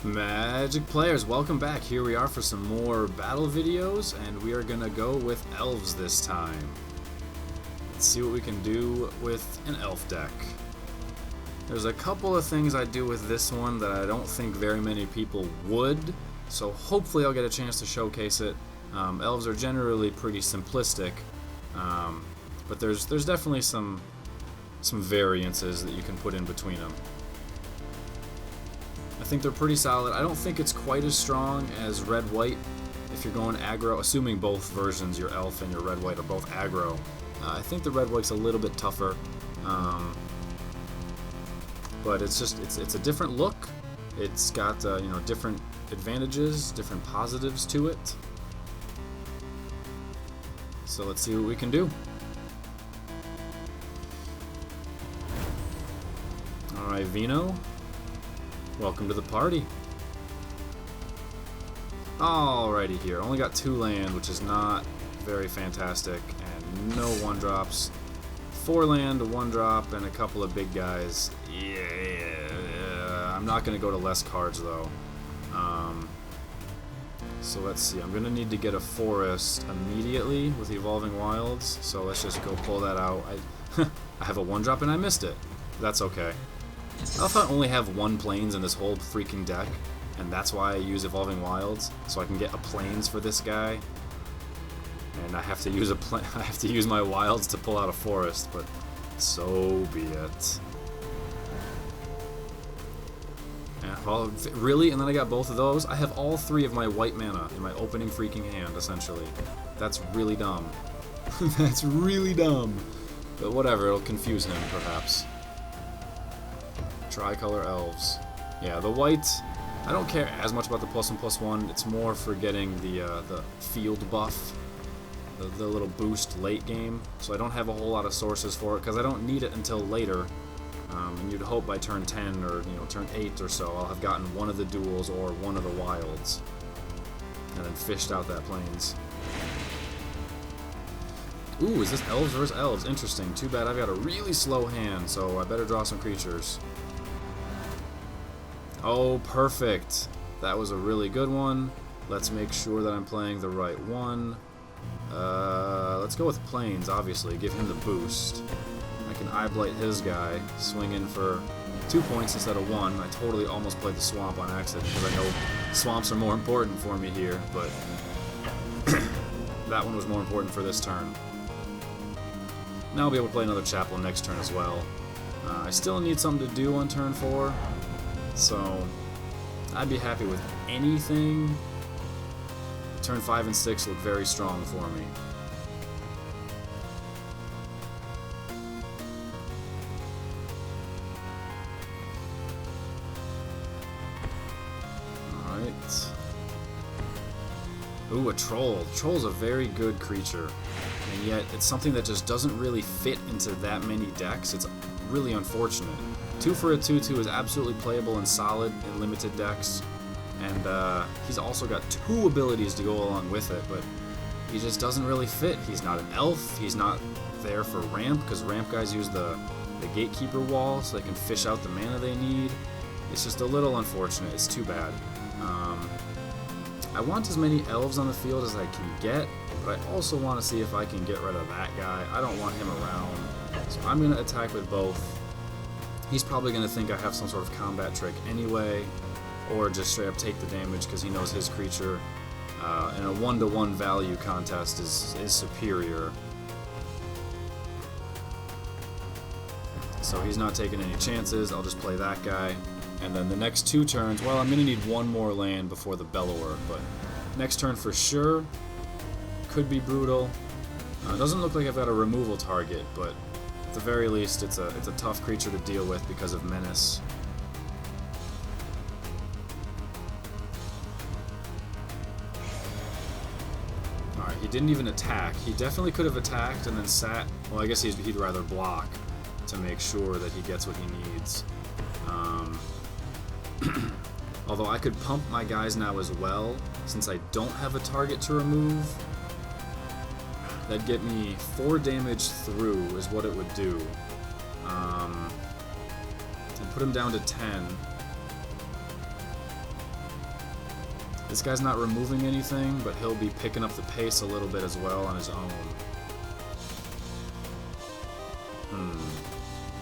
Magic players, welcome back. Here we are for some more battle videos, and we are gonna go with Elves this time. Let's see what we can do with an elf deck. There's a couple of things I do with this one that I don't think very many people would, so hopefully I'll get a chance to showcase it. Elves are generally pretty simplistic, but there's definitely some variances that you can put in between them. I think they're pretty solid. I don't think it's quite as strong as red-white if you're going aggro, assuming both versions, your elf and your red-white, are both aggro. I think the red-white's a little bit tougher, but it's a different look. It's got different advantages, different positives to it. So let's see what we can do. Alright, Vino. Welcome to the party. Alrighty here. Only got 2 land, which is not very fantastic, and no 1-drops. 4 land, a 1-drop, and a couple of big guys. Yeah, I'm not going to go to less cards though. So let's see. I'm going to need to get a forest immediately with Evolving Wilds. So let's just go pull that out. I have a 1-drop and I missed it. That's okay. I love how I only have 1 plains in this whole freaking deck, and that's why I use Evolving Wilds, so I can get a plains for this guy. And I have to use I have to use my wilds to pull out a forest, but so be it. And, well, really? And then I got both of those? I have all 3 of my white mana in my opening freaking hand, essentially. That's really dumb. That's really dumb. But whatever, it'll confuse him, perhaps. Tricolor Elves. Yeah, the white, I don't care as much about the +1/+1. It's more for getting the field buff, the little boost late game. So I don't have a whole lot of sources for it because I don't need it until later. And you'd hope by turn 10 or turn 8 or so I'll have gotten one of the duels or one of the wilds, and then fished out that plains. Ooh, is this Elves versus Elves? Interesting. Too bad I've got a really slow hand, so I better draw some creatures. Oh, perfect. That was a really good one. Let's make sure that I'm playing the right one. Let's go with Plains, obviously. Give him the boost. I can Eye Blight his guy, swing in for 2 points instead of 1. I totally almost played the Swamp on accident because I know swamps are more important for me here, but that one was more important for this turn. Now I'll be able to play another Chapel next turn as well. I still need something to do on turn 4. So, I'd be happy with anything. Turn 5 and 6 look very strong for me. Alright. Ooh, a Troll. Troll's a very good creature. And yet, it's something that just doesn't really fit into that many decks. It's really unfortunate. 2 for a 2/2 is absolutely playable and solid in limited decks, and he's also got 2 abilities to go along with it, but he just doesn't really fit. He's not an elf, he's not there for ramp, because ramp guys use the gatekeeper wall so they can fish out the mana they need. It's just a little unfortunate, it's too bad. I want as many elves on the field as I can get, but I also want to see if I can get rid of that guy. I don't want him around, so I'm going to attack with both. He's probably going to think I have some sort of combat trick anyway, or just straight up take the damage because he knows his creature in a 1-to-1 value contest is superior. So he's not taking any chances. I'll just play that guy. And then the next 2 turns, well, I'm going to need 1 more land before the Bellower, but next turn for sure could be brutal. It doesn't look like I've got a removal target, but at the very least, it's a tough creature to deal with because of Menace. Alright, he didn't even attack. He definitely could have attacked and then sat. Well, I guess he'd rather block to make sure that he gets what he needs. Although I could pump my guys now as well, since I don't have a target to remove. That'd get me 4 damage through is what it would do. And put him down to 10. This guy's not removing anything, but he'll be picking up the pace a little bit as well on his own.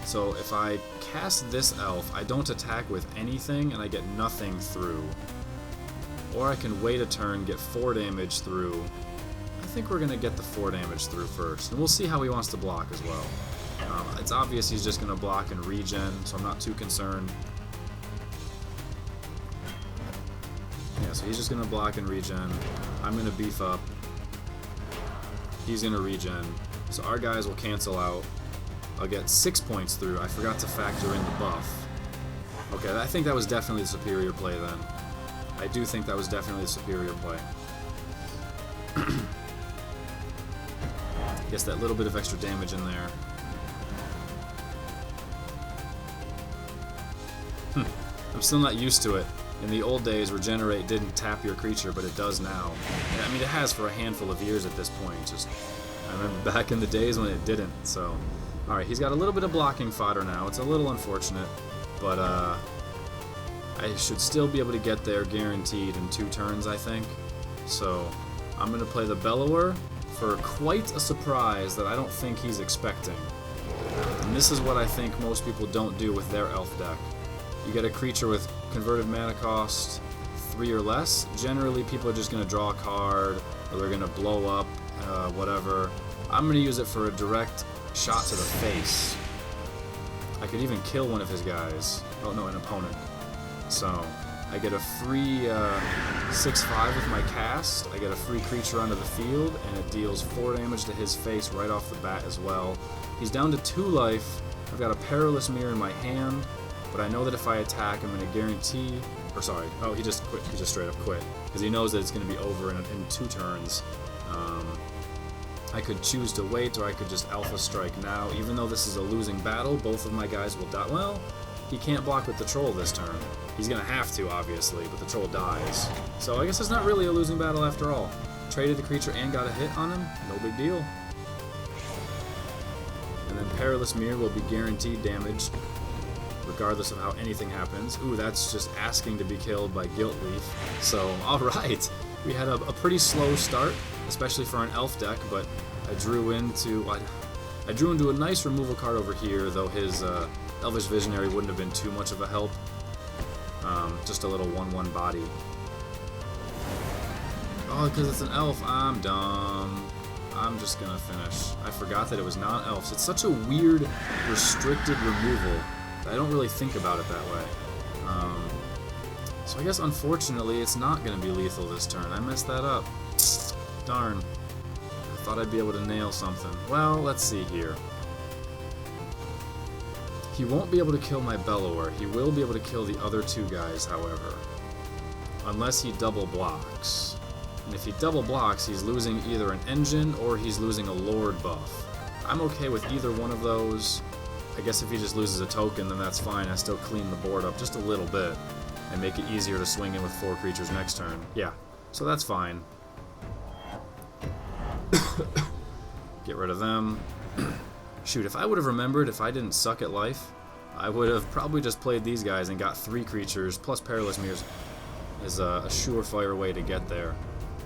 So if I cast this elf, I don't attack with anything, and I get nothing through. Or I can wait a turn, get 4 damage through. I think we're going to get the 4 damage through first, and we'll see how he wants to block as well. It's obvious he's just going to block and regen, so I'm not too concerned. Yeah, so he's just going to block and regen. I'm going to beef up. He's going to regen. So our guys will cancel out. I'll get 6 points through. I forgot to factor in the buff. Okay, I think that was definitely the superior play then. I do think that was definitely the superior play. Guess that little bit of extra damage in there. I'm still not used to it. In the old days, Regenerate didn't tap your creature, but it does now. I mean, it has for a handful of years at this point. Just, I remember back in the days when it didn't, so... Alright, he's got a little bit of blocking fodder now. It's a little unfortunate, but I should still be able to get there guaranteed in 2 turns, I think. So, I'm going to play the Bellower for quite a surprise that I don't think he's expecting. And this is what I think most people don't do with their elf deck. You get a creature with converted mana cost 3 or less. Generally, people are just going to draw a card, or they're going to blow up, whatever. I'm going to use it for a direct shot to the face. I could even kill one of his guys. Oh no, an opponent. So, I get a free 6/5 with my cast. I get a free creature onto the field, and it deals 4 damage to his face right off the bat as well. He's down to 2 life. I've got a Perilous Mirror in my hand, but I know that if I attack, I'm going to guarantee... Or sorry, oh, he just quit. He just straight up quit. Because he knows that it's going to be over in 2 turns. I could choose to wait, or I could just Alpha Strike now. Even though this is a losing battle, both of my guys will die. Well, he can't block with the Troll this turn. He's going to have to, obviously, but the Troll dies. So I guess it's not really a losing battle after all. Traded the creature and got a hit on him, no big deal. And then Perilous Mirror will be guaranteed damage, regardless of how anything happens. Ooh, that's just asking to be killed by Guilt Leaf. So, alright. We had a pretty slow start, especially for an elf deck, but I drew into a nice removal card over here, though his Elvish Visionary wouldn't have been too much of a help. Just a little 1/1 body. Oh, because it's an elf. I'm dumb. I'm just gonna finish. I forgot that it was non-elves. It's such a weird, restricted removal. I don't really think about it that way. So I guess, unfortunately, it's not going to be lethal this turn. I messed that up. Darn. I thought I'd be able to nail something. Well, let's see here. He won't be able to kill my Bellower. He will be able to kill the other 2 guys, however. Unless he double blocks. And if he double blocks, he's losing either an engine or he's losing a Lord buff. I'm okay with either one of those. I guess if he just loses a token, then that's fine. I still clean the board up just a little bit and make it easier to swing in with 4 creatures next turn. Yeah, so that's fine. Get rid of them. Shoot, if I would have remembered, if I didn't suck at life, I would have probably just played these guys and got 3 creatures, plus Perilous Mirrors is a surefire way to get there.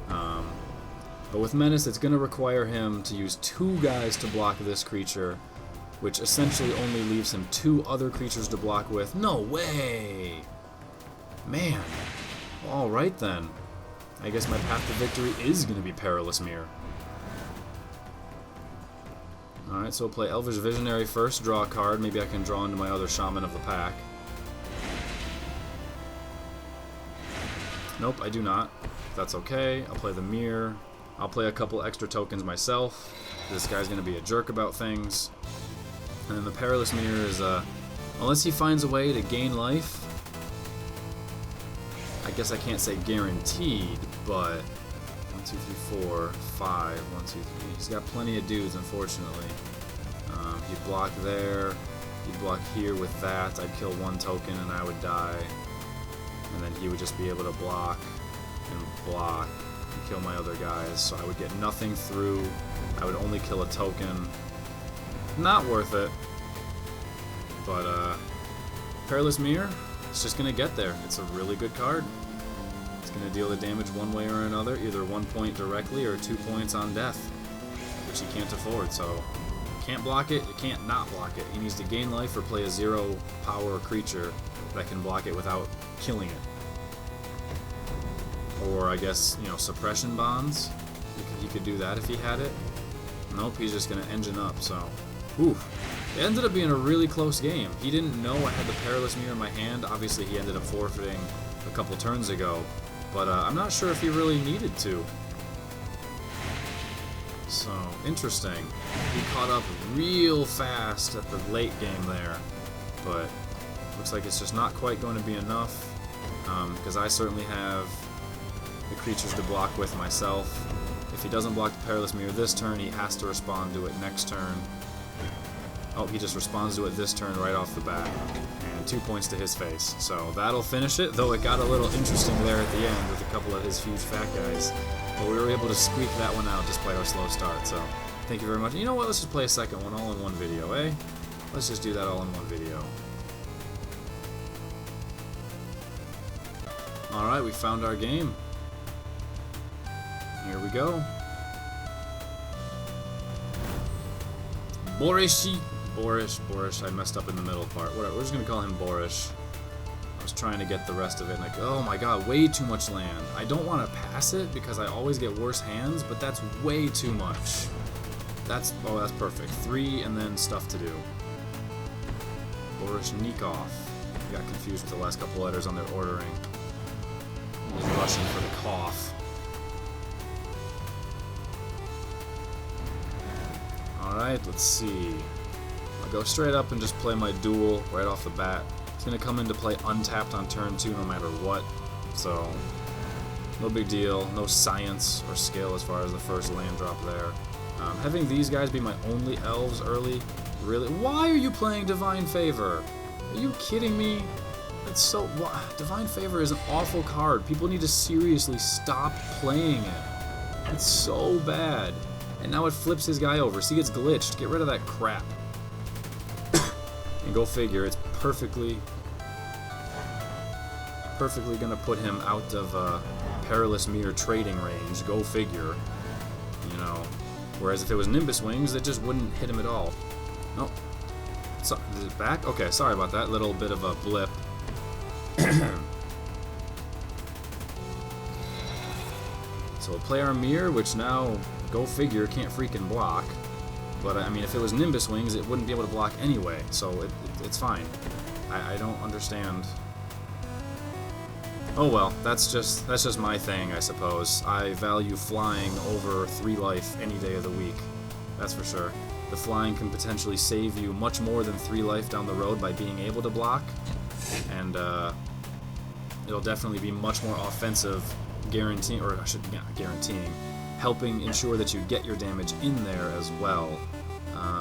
But with Menace, it's going to require him to use 2 guys to block this creature, which essentially only leaves him 2 other creatures to block with. No way! Man. Alright then. I guess my path to victory is going to be Perilous Mirror. Alright, so we'll play Elvish Visionary first, draw a card. Maybe I can draw into my other Shaman of the pack. Nope, I do not. That's okay. I'll play the Mirror. I'll play a couple extra tokens myself. This guy's going to be a jerk about things. And then the Perilous Mirror is, unless he finds a way to gain life, I guess I can't say guaranteed, but 1, 2, 3, 4, 5, 1, 2, 3. He's got plenty of dudes, unfortunately. He'd block there, he'd block here with that. I'd kill 1 token and I would die. And then he would just be able to block and kill my other guys. So I would get nothing through. I would only kill a token. Not worth it. But Perilous Mirror, it's just gonna get there. It's a really good card. It's going to deal the damage one way or another, either 1 point directly or 2 points on death, which he can't afford. So you can't block it, you can't not block it. He needs to gain life or play a 0 power creature that can block it without killing it. Or I guess, you know, suppression bonds. He could do that if he had it. Nope, he's just going to engine up, so... Oof. It ended up being a really close game. He didn't know I had the Perilous Mirror in my hand. Obviously, he ended up forfeiting a couple turns ago. But I'm not sure if he really needed to. So, interesting. He caught up real fast at the late game there. But looks like it's just not quite going to be enough. Because I certainly have the creatures to block with myself. If he doesn't block the Perilous Mirror this turn, he has to respond to it next turn. Oh, he just responds to it this turn right off the bat. And 2 points to his face. So that'll finish it, though it got a little interesting there at the end with a couple of his huge fat guys. But we were able to squeak that one out despite our slow start, so thank you very much. You know what, let's just play a second one all in one video, eh? Let's just do that all in one video. Alright, we found our game. Here we go. Borish, I messed up in the middle part. Whatever, we're just gonna call him Borish. I was trying to get the rest of it, like, oh my god, way too much land. I don't want to pass it because I always get worse hands, but that's way too much. That's perfect. 3 and then stuff to do. Borishnikov. I got confused with the last couple letters on their ordering. I was rushing for the cough. Alright, let's see. I'll go straight up and just play my Duel right off the bat. It's going to come into play untapped on turn 2 no matter what, so no big deal. No science or skill as far as the first land drop there. Having these guys be my only elves early, really? Why are you playing Divine Favor? Are you kidding me? It's so... Divine Favor is an awful card. People need to seriously stop playing it. It's so bad. And now it flips his guy over. See, it's glitched. Get rid of that crap. And go figure, it's perfectly gonna put him out of Perilous Mirror trading range. Go figure. You know. Whereas if it was Nimbus Wings, it just wouldn't hit him at all. Nope. So, is it back? Okay, sorry about that. Little bit of a blip. So we'll play our Mirror, which now, go figure, can't freaking block. But, I mean, if it was Nimbus Wings, it wouldn't be able to block anyway, so it's fine. I don't understand. Oh well, that's just my thing, I suppose. I value flying over 3 life any day of the week. That's for sure. The flying can potentially save you much more than 3 life down the road by being able to block. And, it'll definitely be much more offensive, guaranteeing, or I should guaranteeing, helping ensure that you get your damage in there as well.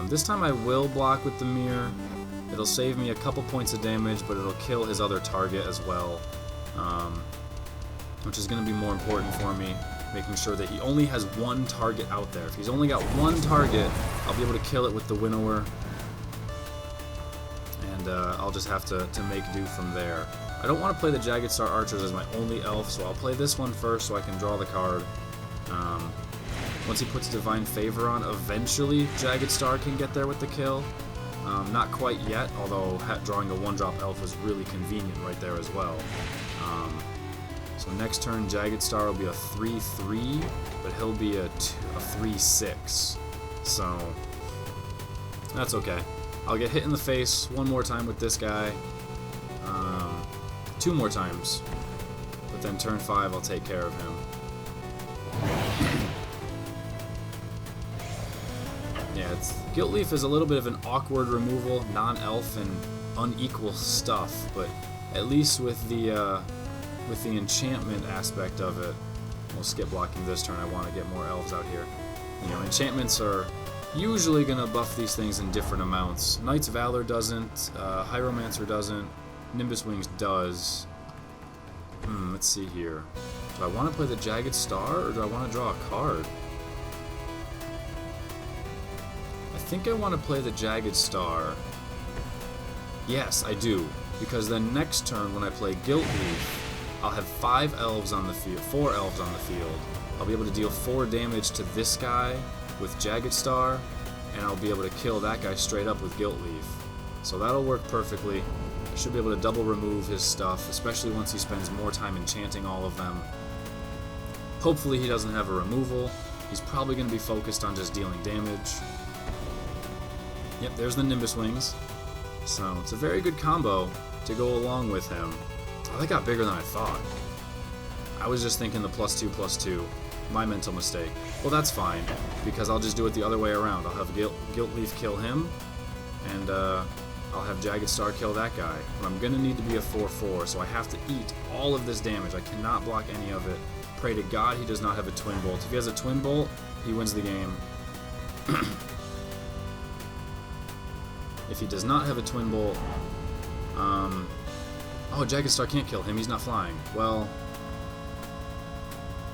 This time I will block with the Mirror. It'll save me a couple points of damage, but it'll kill his other target as well, which is going to be more important for me, making sure that he only has 1 target out there. If he's only got 1 target, I'll be able to kill it with the Winnower, and I'll just have to make do from there. I don't want to play the Jagged Star Archers as my only elf, so I'll play this one first so I can draw the card. Once he puts Divine Favor on, eventually Jagged Star can get there with the kill. Not quite yet, although drawing a 1-drop elf is really convenient right there as well. So next turn, Jagged Star will be a 3/3, but he'll be a 3/6. So that's okay. I'll get hit in the face 1 more time with this guy. 2 more times. But then turn 5, I'll take care of him. Yeah, Guilt Leaf is a little bit of an awkward removal, non-elf and unequal stuff, but at least with the enchantment aspect of it, we'll skip blocking this turn. I want to get more elves out here. You know, enchantments are usually going to buff these things in different amounts. Knight's Valor doesn't, Hieromancer doesn't, Nimbus Wings does. Let's see here. Do I want to play the Jagged Star, or do I want to draw a card? I think I want to play the Jagged Star. Yes, I do. Because then next turn, when I play Guilt Leaf, I'll have 5 elves on the field, 4 elves on the field. I'll be able to deal 4 damage to this guy with Jagged Star, and I'll be able to kill that guy straight up with Guilt Leaf. So that'll work perfectly. I should be able to double remove his stuff, especially once he spends more time enchanting all of them. Hopefully he doesn't have a removal. He's probably going to be focused on just dealing damage. Yep, there's the Nimbus Wings. So it's a very good combo to go along with him. Oh, that got bigger than I thought. I was just thinking the +2/+2. My mental mistake. Well, that's fine, because I'll just do it the other way around. I'll have Guilt Leaf kill him, and I'll have Jagged Star kill that guy. But I'm going to need to be a 4/4, so I have to eat all of this damage. I cannot block any of it. Pray to God he does not have a Twin Bolt. If he has a Twin Bolt, he wins the game. If he does not have a Twin Bolt... oh, Jagged Star can't kill him. He's not flying. Well,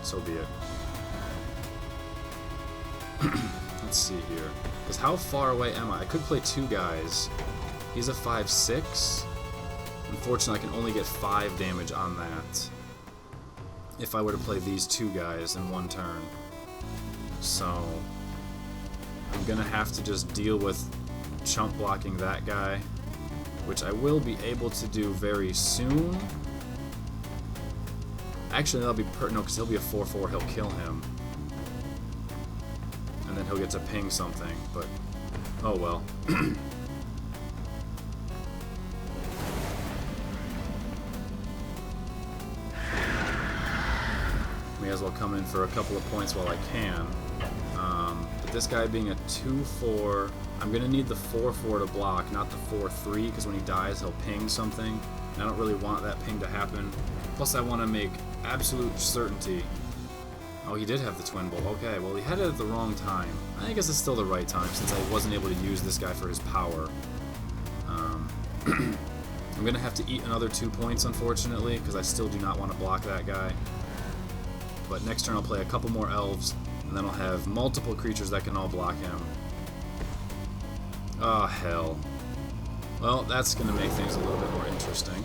so be it. Let's see here. Because how far away am I? I could play 2 guys. He's a 5/6. Unfortunately, I can only get 5 damage on that if I were to play these 2 guys in one turn. So I'm going to have to just deal with chump blocking that guy, which I will be able to do very soon. Actually, that'll be no, because he'll be a 4/4. He'll kill him. And then he'll get to ping something, but oh well. May as well come in for a couple of points while I can. But this guy being a 2/4, I'm going to need the 4/4 to block, not the 4/3, because when he dies he'll ping something, and I don't really want that ping to happen. Plus I want to make absolute certainty. Oh, he did have the Twin Bolt. Okay, well, he had it at the wrong time. I guess it's still the right time, since I wasn't able to use this guy for his power. I'm going to have to eat another 2 points, unfortunately, because I still do not want to block that guy. But next turn I'll play a couple more Elves, and then I'll have multiple creatures that can all block him. Oh, hell. Well, that's going to make things a little bit more interesting.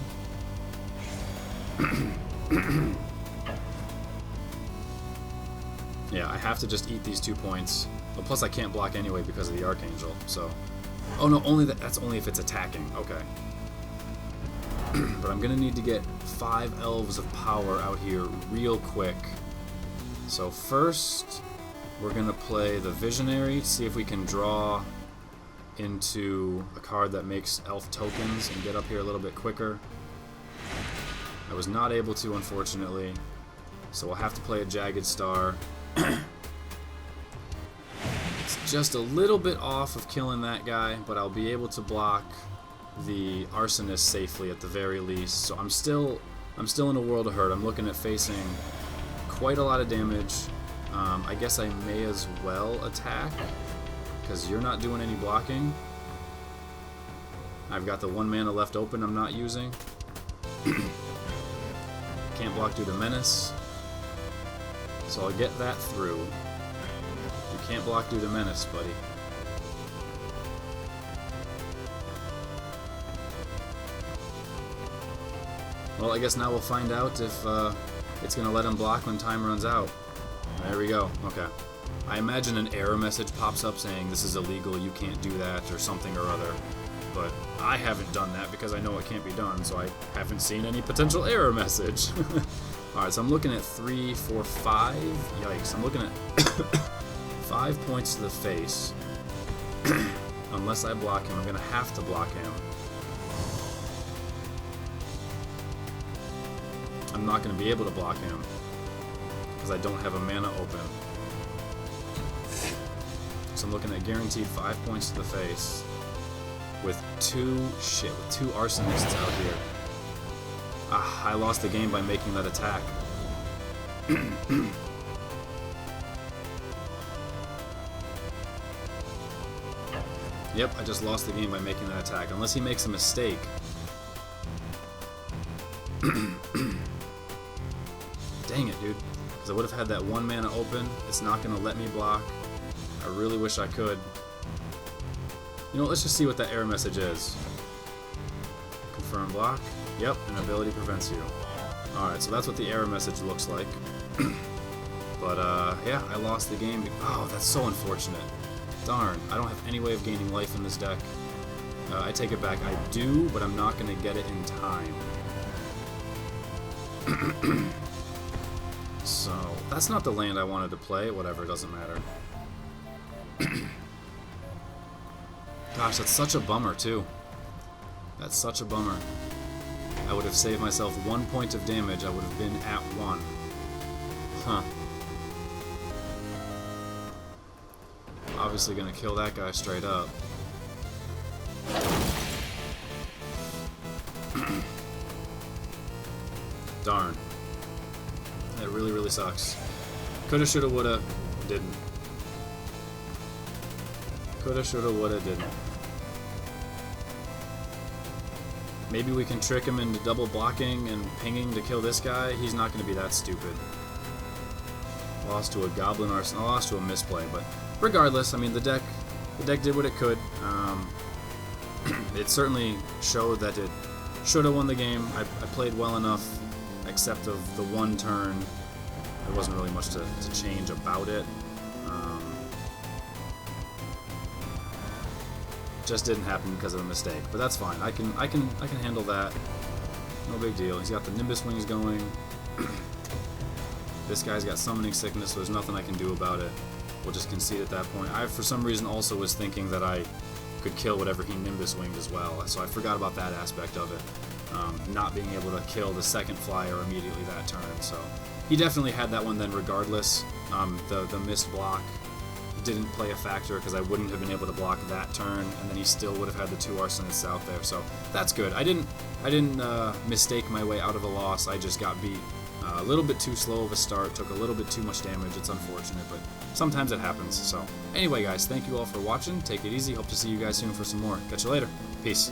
Yeah, I have to just eat these 2 points. Well, plus I can't block anyway because of the Archangel, so... Oh no, only that's only if it's attacking. Okay. But I'm gonna need to get 5 Elves of power out here real quick. So first, we're gonna play the Visionary to see if we can draw into a card that makes elf tokens and get up here a little bit quicker. I was not able to, unfortunately, so we'll have to play a Jagged Star. It's just a little bit off of killing that guy, but I'll be able to block the Arsonist safely at the very least. So I'm still in a world of hurt. I'm looking at facing quite a lot of damage. I guess I may as well attack, because you're not doing any blocking. I've got the 1 mana left open I'm not using. Can't block due to Menace. So I'll get that through. You can't block due to Menace, buddy. Well, I guess now we'll find out if it's going to let him block when time runs out. There we go. Okay. I imagine an error message pops up saying this is illegal, you can't do that, or something or other. But I haven't done that because I know it can't be done, so I haven't seen any potential error message. Alright, so I'm looking at 3, 4, 5. Yikes, I'm looking at 5 points to the face. Unless I block him, I'm going to have to block him. I'm not going to be able to block him because I don't have a mana open. So I'm looking at guaranteed 5 points to the face with 2 Arsonists out here. Ah, I lost the game by making that attack. Yep, I just lost the game by making that attack. Unless he makes a mistake. Dang it, dude. Because I would have had that 1 mana open. It's not going to let me block. I really wish I could. You know, let's just see what that error message is. Confirm block. Yep, an ability prevents you. Alright, so that's what the error message looks like. But, yeah, I lost the game. Oh, that's so unfortunate. Darn, I don't have any way of gaining life in this deck. I take it back. I do, but I'm not going to get it in time. So, that's not the land I wanted to play. Whatever, it doesn't matter. Gosh, that's such a bummer, too. That's such a bummer. I would have saved myself 1 point of damage. I would have been at 1. Huh. Obviously gonna kill that guy straight up. Darn. That really, really sucks. Coulda, shoulda, woulda, didn't. Coulda, shoulda, woulda, didn't. Maybe we can trick him into double blocking and pinging to kill this guy. He's not going to be that stupid. Lost to a goblin arsenal. Lost to a misplay, but regardless, I mean the deck did what it could. It certainly showed that it should have won the game. I played well enough, except of the one turn. There wasn't really much to change about it. Just didn't happen because of a mistake, but that's fine. I can handle that. No big deal. He's got the Nimbus Wings going. This guy's got Summoning Sickness, so there's nothing I can do about it. We'll just concede at that point. I, for some reason, also was thinking that I could kill whatever he Nimbus Winged as well, so I forgot about that aspect of it. Not being able to kill the second flyer immediately that turn. So he definitely had that one then regardless. The missed block didn't play a factor because I wouldn't have been able to block that turn, and then he still would have had the 2 arsonists out there, so that's good. I didn't mistake my way out of a loss. I just got beat a little bit too slow of a start, took a little bit too much damage. It's unfortunate, but sometimes it happens. So anyway, guys, thank you all for watching. Take it easy. Hope to see you guys soon for some more. Catch you later. Peace.